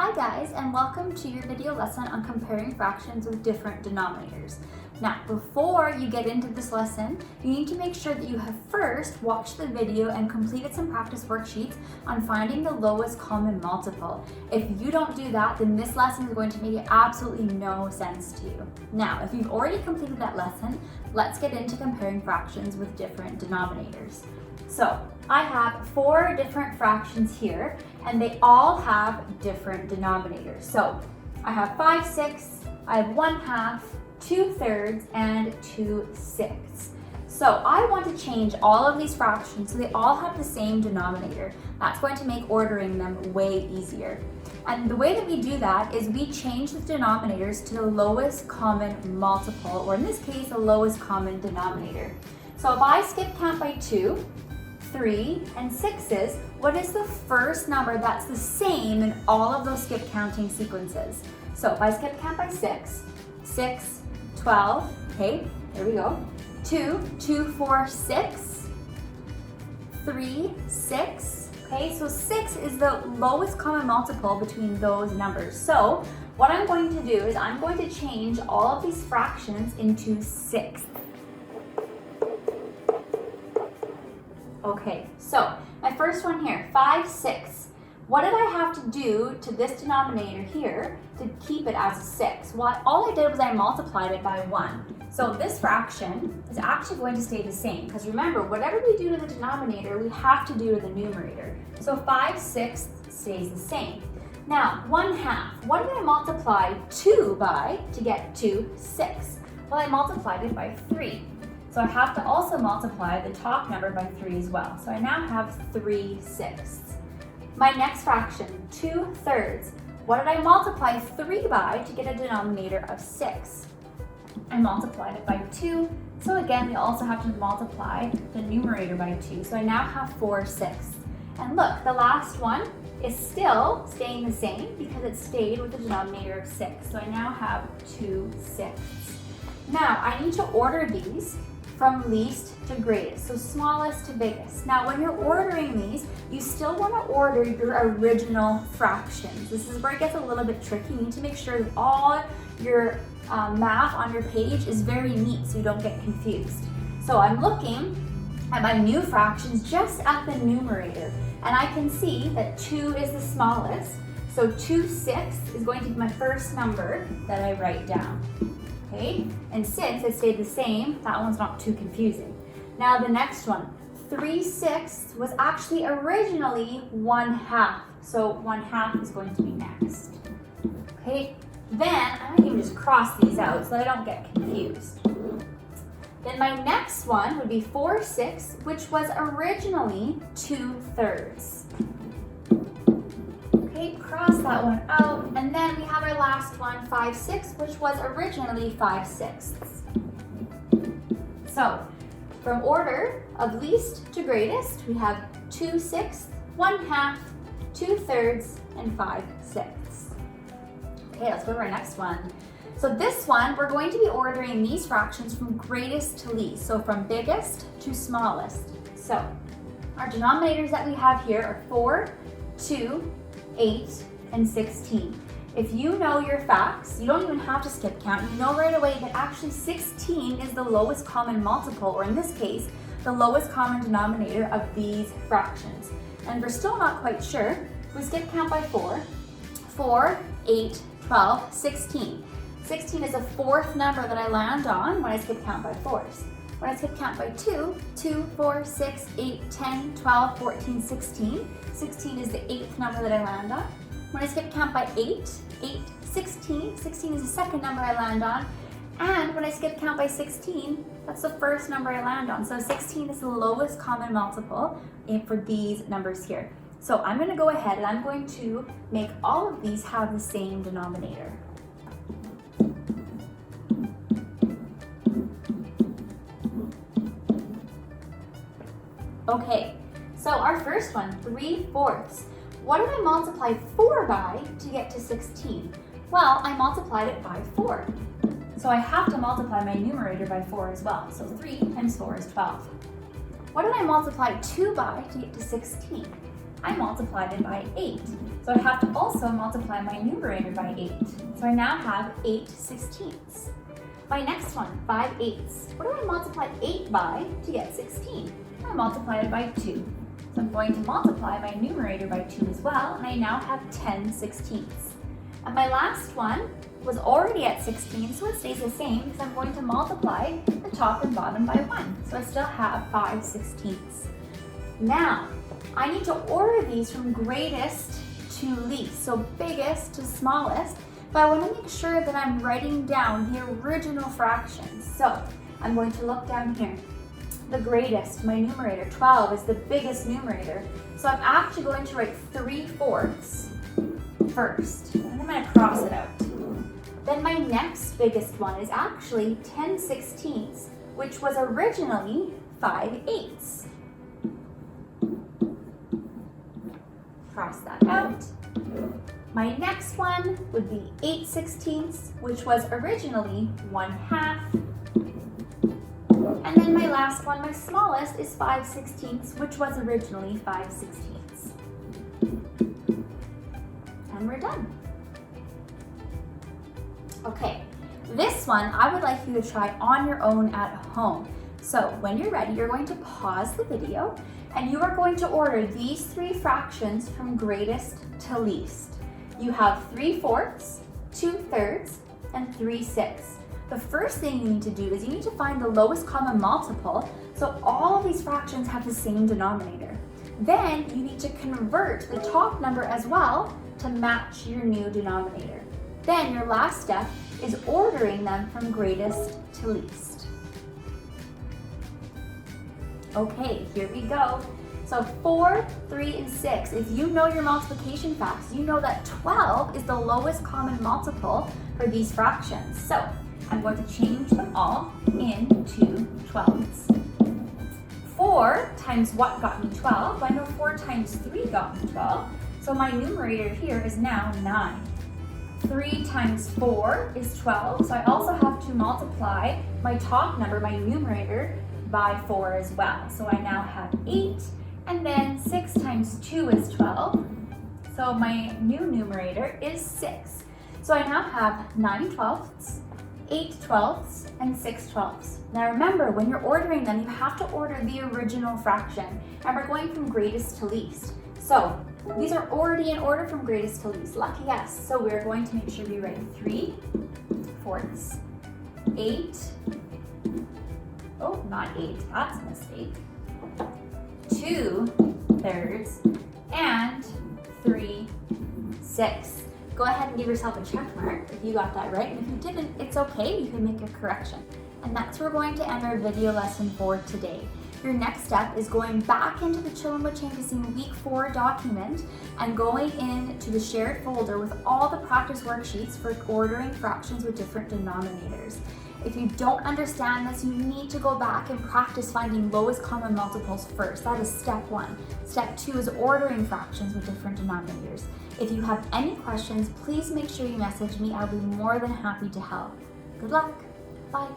Hi guys, and welcome to your video lesson on comparing fractions with different denominators. Now, before you get into this lesson, you need to make sure that you have first watched the video and completed some practice worksheets on finding the lowest common multiple. If you don't do that, then this lesson is going to make absolutely no sense to you. Now, if you've already completed that lesson, let's get into comparing fractions with different denominators. So, I have 4 different fractions here, and they all have different denominators. So, I have 5/6, I have 1/2, 2/3, and 2/6. So, I want to change all of these fractions so they all have the same denominator. That's going to make ordering them way easier. And the way that we do that is we change the denominators to the lowest common multiple, or in this case, the lowest common denominator. So, if I skip count by 2, 3, and 6s, what is the first number that's the same in all of those skip counting sequences? So if I skip count by 6, 6, 12, okay, here we go. 2, 2, 4, 6, 3, 6, okay, so 6 is the lowest common multiple between those numbers. So what I'm going to do is I'm going to change all of these fractions into 6. Okay, so my first one here, 5/6. What did I have to do to this denominator here to keep it as a 6? Well, all I did was I multiplied it by 1. So this fraction is actually going to stay the same, because remember, whatever we do to the denominator, we have to do to the numerator. So 5/6 stays the same. Now, 1/2. What did I multiply 2 by to get to 6? Well, I multiplied it by 3. So I have to also multiply the top number by 3 as well. So I now have 3/6. My next fraction, 2/3. What did I multiply 3 by to get a denominator of 6? I multiplied it by 2. So again, we also have to multiply the numerator by 2. So I now have 4/6. And look, the last one is still staying the same because it stayed with the denominator of 6. So I now have 2/6. Now I need to order these from least to greatest, so smallest to biggest. Now, when you're ordering these, you still want to order your original fractions. This is where it gets a little bit tricky. You need to make sure that all your math on your page is very neat so you don't get confused. So I'm looking at my new fractions just at the numerator, and I can see that 2 is the smallest, so 2/6 is going to be my first number that I write down. Okay, and since it stayed the same, that one's not too confusing. Now the next one, 3/6 was actually originally 1/2, so 1/2 is going to be next. Okay, then I might even just cross these out so that I don't get confused. Then my next one would be 4/6, which was originally 2/3. Okay, cross that one out, and then we have our last one, 5/6, which was originally 5/6. So, from order of least to greatest, we have 2/6, 1/2, 2/3, and 5/6. Okay, let's go to our next one. So this one, we're going to be ordering these fractions from greatest to least, so from biggest to smallest. So, our denominators that we have here are 4, 2, 8, and 16. If you know your facts, you don't even have to skip count. You know right away that actually 16 is the lowest common multiple, or in this case, the lowest common denominator of these fractions. And we're still not quite sure. We skip count by 4. 4, 8, 12, 16. 16 is the 4th number that I land on when I skip count by 4s. When I skip count by 2, 2, 4, 6, 8, 10, 12, 14, 16. 16 is the 8th number that I land on. When I skip count by 8, 8, 16. 16 is the 2nd number I land on. And when I skip count by 16, that's the 1st number I land on. So 16 is the lowest common multiple for these numbers here. So I'm going to go ahead and I'm going to make all of these have the same denominator. Okay, so our first one, 3/4. What did I multiply 4 by to get to 16? Well, I multiplied it by 4. So I have to multiply my numerator by 4 as well. So 3 times 4 is 12. What did I multiply 2 by to get to 16? I multiplied it by 8. So I have to also multiply my numerator by 8. So I now have 8/16. My next one, 5/8. What do I multiply 8 by to get 16? I multiplied it by 2. So I'm going to multiply my numerator by 2 as well, and I now have 10/16. And my last one was already at 16, so it stays the same because I'm going to multiply the top and bottom by 1. So I still have 5/16. Now, I need to order these from greatest to least, so biggest to smallest, but I want to make sure that I'm writing down the original fractions. So I'm going to look down here. The greatest, my numerator, 12, is the biggest numerator. So I'm actually going to write 3/4 first, and I'm going to cross it out. Then my next biggest one is actually 10/16, which was originally 5/8. Cross that out. My next one would be 8/16, which was originally 1/2. And then my last one, my smallest, is 5/16, which was originally 5/16. And we're done. Okay, this one I would like you to try on your own at home. So when you're ready, you're going to pause the video and you are going to order these 3 fractions from greatest to least. You have 3/4, 2/3, and 3/6. The first thing you need to do is you need to find the lowest common multiple, so all of these fractions have the same denominator. Then you need to convert the top number as well to match your new denominator. Then your last step is ordering them from greatest to least. Okay, here we go. So 4, 3, and 6. If you know your multiplication facts, you know that 12 is the lowest common multiple for these fractions. So I'm going to change them all into 12s. 4 times what got me 12? I know 4 times 3 got me 12. So my numerator here is now 9. 3 times 4 is 12. So I also have to multiply my top number, my numerator, by 4 as well. So I now have 8. And then 6 times 2 is 12. So my new numerator is 6. So I now have 9/12, 8/12, and 6/12. Now remember, when you're ordering them, you have to order the original fraction. And we're going from greatest to least. So these are already in order from greatest to least. Lucky us. So we're going to make sure we write 3/4, 8. Oh, not 8. That's a mistake. 2/3, and 3/6. Go ahead and give yourself a check mark if you got that right, and if you didn't, it's okay, you can make a correction. And that's where we're going to end our video lesson for today. Your next step is going back into the Chillin' with Chankaseen Week 4 document and going into the shared folder with all the practice worksheets for ordering fractions with different denominators. If you don't understand this, you need to go back and practice finding lowest common multiples first. That is step 1. Step 2 is ordering fractions with different denominators. If you have any questions, please make sure you message me. I'll be more than happy to help. Good luck. Bye.